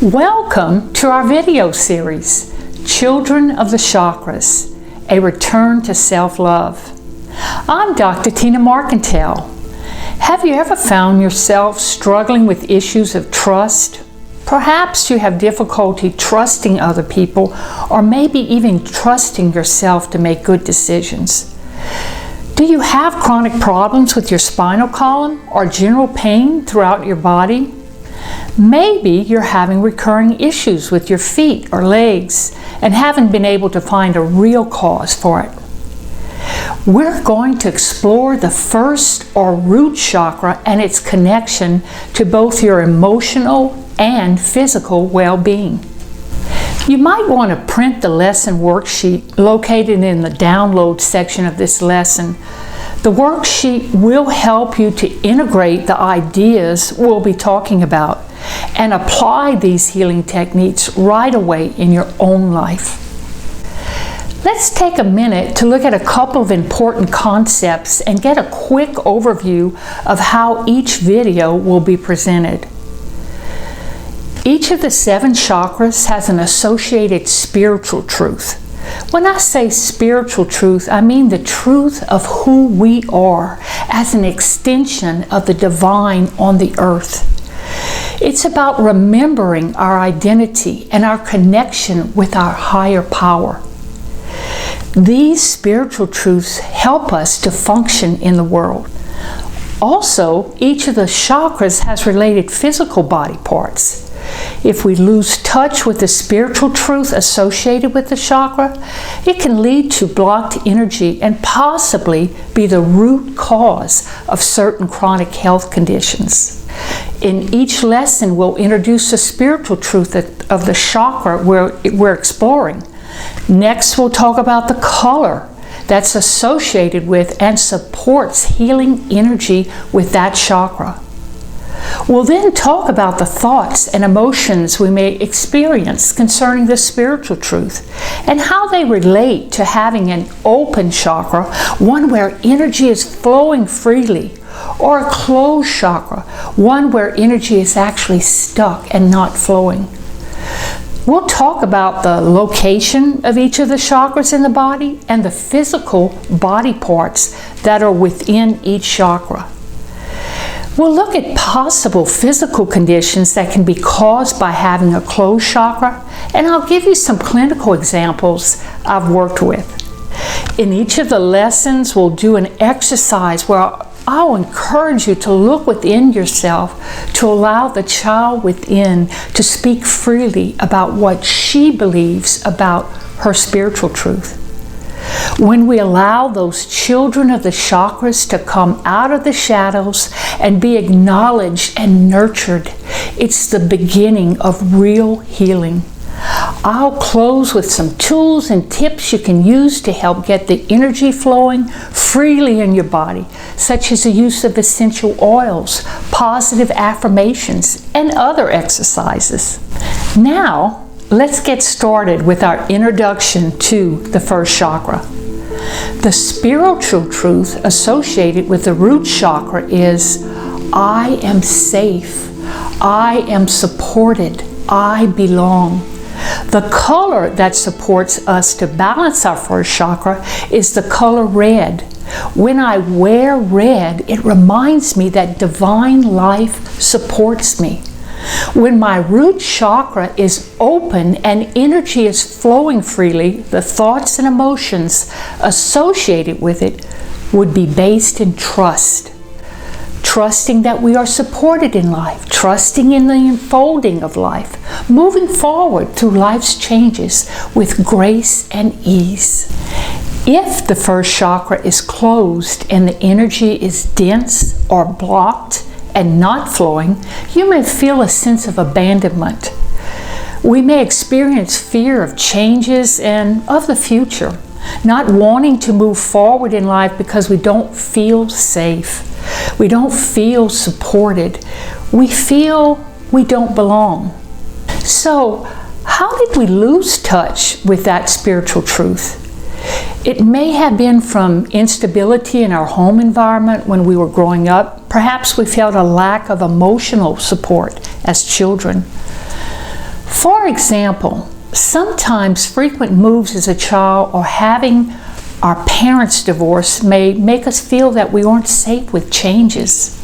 Welcome to our video series, Children of the Chakras, a return to self-love. I'm Dr. Tina Marcantel. Have you ever found yourself struggling with issues of trust? Perhaps you have difficulty trusting other people, or maybe even trusting yourself to make good decisions. Do you have chronic problems with your spinal column or general pain throughout your body? Maybe you're having recurring issues with your feet or legs and haven't been able to find a real cause for it. We're going to explore the first or root chakra and its connection to both your emotional and physical well-being. You might want to print the lesson worksheet located in the download section of this lesson. The worksheet will help you to integrate the ideas we'll be talking about and apply these healing techniques right away in your own life. Let's take a minute to look at a couple of important concepts and get a quick overview of how each video will be presented. Each of the 7 chakras has an associated spiritual truth. When I say spiritual truth, I mean the truth of who we are as an extension of the divine on the earth. It's about remembering our identity and our connection with our higher power. These spiritual truths help us to function in the world. Also, each of the chakras has related physical body parts. If we lose touch with the spiritual truth associated with the chakra, it can lead to blocked energy and possibly be the root cause of certain chronic health conditions. In each lesson, we'll introduce the spiritual truth of the chakra we're exploring. Next, we'll talk about the color that's associated with and supports healing energy with that chakra. We'll then talk about the thoughts and emotions we may experience concerning the spiritual truth and how they relate to having an open chakra, one where energy is flowing freely, or a closed chakra, one where energy is actually stuck and not flowing. We'll talk about the location of each of the chakras in the body and the physical body parts that are within each chakra. We'll look at possible physical conditions that can be caused by having a closed chakra, and I'll give you some clinical examples I've worked with. In each of the lessons, we'll do an exercise where I'll encourage you to look within yourself to allow the child within to speak freely about what she believes about her spiritual truth. When we allow those children of the chakras to come out of the shadows and be acknowledged and nurtured, it's the beginning of real healing. I'll close with some tools and tips you can use to help get the energy flowing freely in your body, such as the use of essential oils, positive affirmations, and other exercises. Now, let's get started with our introduction to the first chakra. The spiritual truth associated with the root chakra is, I am safe, I am supported, I belong. The color that supports us to balance our first chakra is the color red. When I wear red, it reminds me that divine life supports me. When my root chakra is open and energy is flowing freely, the thoughts and emotions associated with it would be based in trust. Trusting that we are supported in life, trusting in the unfolding of life, moving forward through life's changes with grace and ease. If the first chakra is closed and the energy is dense or blocked and not flowing, you may feel a sense of abandonment. We may experience fear of changes and of the future, not wanting to move forward in life because we don't feel safe. We don't feel supported. We feel we don't belong. So, how did we lose touch with that spiritual truth? It may have been from instability in our home environment when we were growing up. Perhaps we felt a lack of emotional support as children. For example, sometimes frequent moves as a child or having our parents divorce may make us feel that we aren't safe with changes.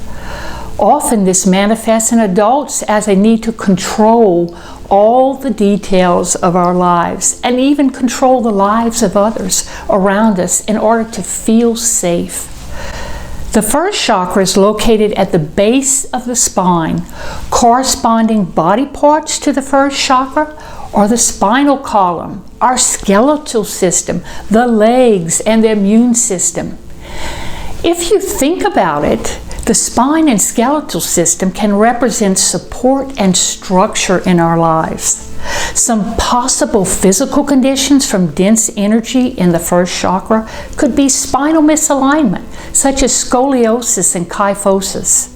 Often this manifests in adults as a need to control all the details of our lives and even control the lives of others around us in order to feel safe. The first chakra is located at the base of the spine. Corresponding body parts to the first chakra are the spinal column, our skeletal system, the legs, and the immune system. If you think about it, the spine and skeletal system can represent support and structure in our lives. Some possible physical conditions from dense energy in the first chakra could be spinal misalignment, such as scoliosis and kyphosis.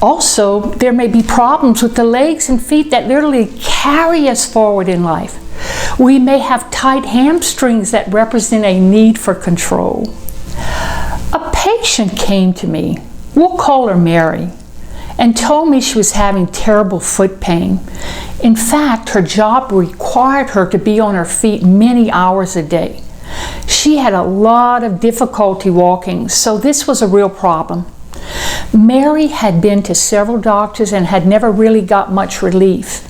Also, there may be problems with the legs and feet that literally carry us forward in life. We may have tight hamstrings that represent a need for control. A patient came to me, we'll call her Mary, and told me she was having terrible foot pain. In fact, her job required her to be on her feet many hours a day. She had a lot of difficulty walking, so this was a real problem. Mary had been to several doctors and had never really got much relief.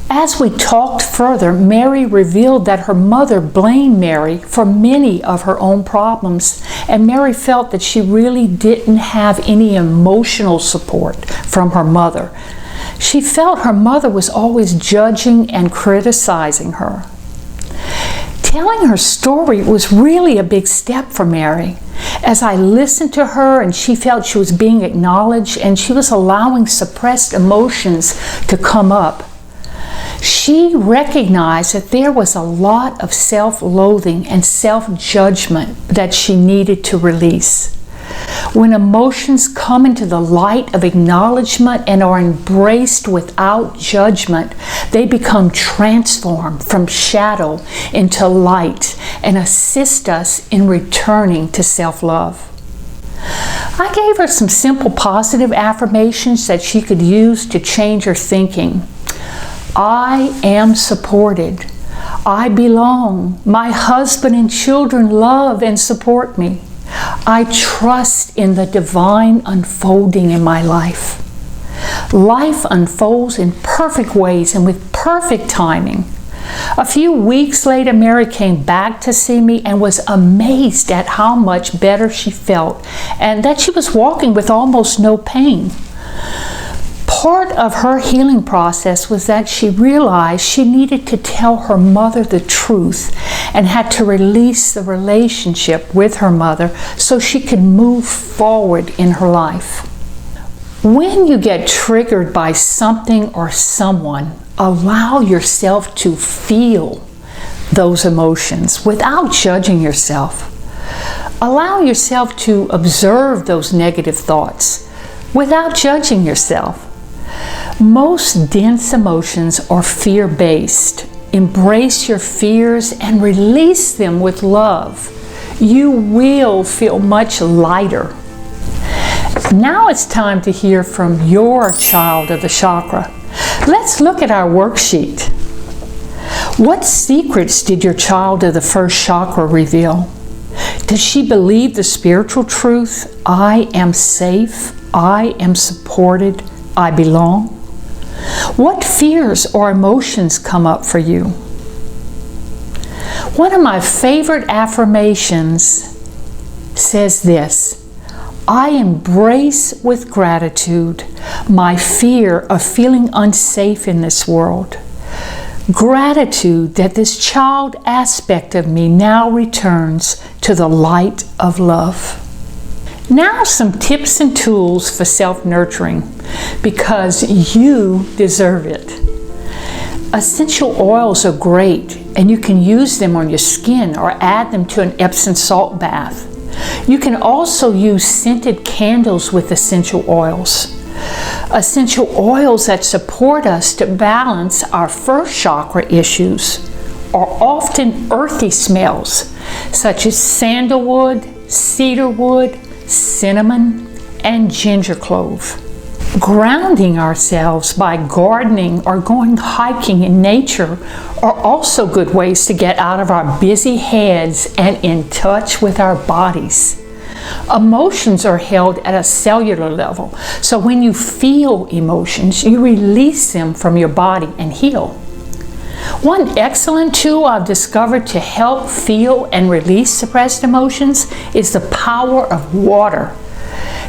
As we talked further, Mary revealed that her mother blamed Mary for many of her own problems, and Mary felt that she really didn't have any emotional support from her mother. She felt her mother was always judging and criticizing her. Telling her story was really a big step for Mary. As I listened to her and she felt she was being acknowledged and she was allowing suppressed emotions to come up, she recognized that there was a lot of self-loathing and self-judgment that she needed to release. When emotions come into the light of acknowledgement and are embraced without judgment, they become transformed from shadow into light and assist us in returning to self-love. I gave her some simple positive affirmations that she could use to change her thinking. I am supported. I belong. My husband and children love and support me. I trust in the divine unfolding in my life. Life unfolds in perfect ways and with perfect timing. A few weeks later, Mary came back to see me and was amazed at how much better she felt and that she was walking with almost no pain. Part of her healing process was that she realized she needed to tell her mother the truth and had to release the relationship with her mother so she could move forward in her life. When you get triggered by something or someone, allow yourself to feel those emotions without judging yourself. Allow yourself to observe those negative thoughts without judging yourself. Most dense emotions are fear-based. Embrace your fears and release them with love. You will feel much lighter. Now it's time to hear from your child of the chakra. Let's look at our worksheet. What secrets did your child of the first chakra reveal? Does she believe the spiritual truth, I am safe, I am supported, I belong? What fears or emotions come up for you? One of my favorite affirmations says this: I embrace with gratitude my fear of feeling unsafe in this world. Gratitude that this child aspect of me now returns to the light of love. Now some tips and tools for self-nurturing, because you deserve it. Essential oils are great, and you can use them on your skin or add them to an Epsom salt bath. You can also use scented candles with essential oils. Essential oils that support us to balance our first chakra issues are often earthy smells, such as sandalwood, cedarwood, cinnamon, and ginger clove. Grounding ourselves by gardening or going hiking in nature are also good ways to get out of our busy heads and in touch with our bodies. Emotions are held at a cellular level, so when you feel emotions, you release them from your body and heal. One excellent tool I've discovered to help feel and release suppressed emotions is the power of water.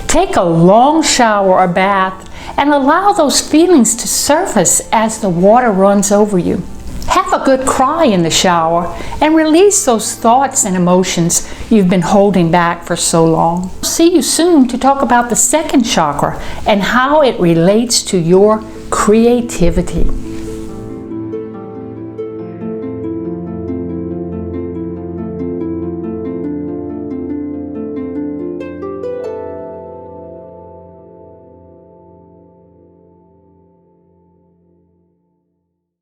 Take a long shower or bath and allow those feelings to surface as the water runs over you. Have a good cry in the shower and release those thoughts and emotions you've been holding back for so long. See you soon to talk about the second chakra and how it relates to your creativity.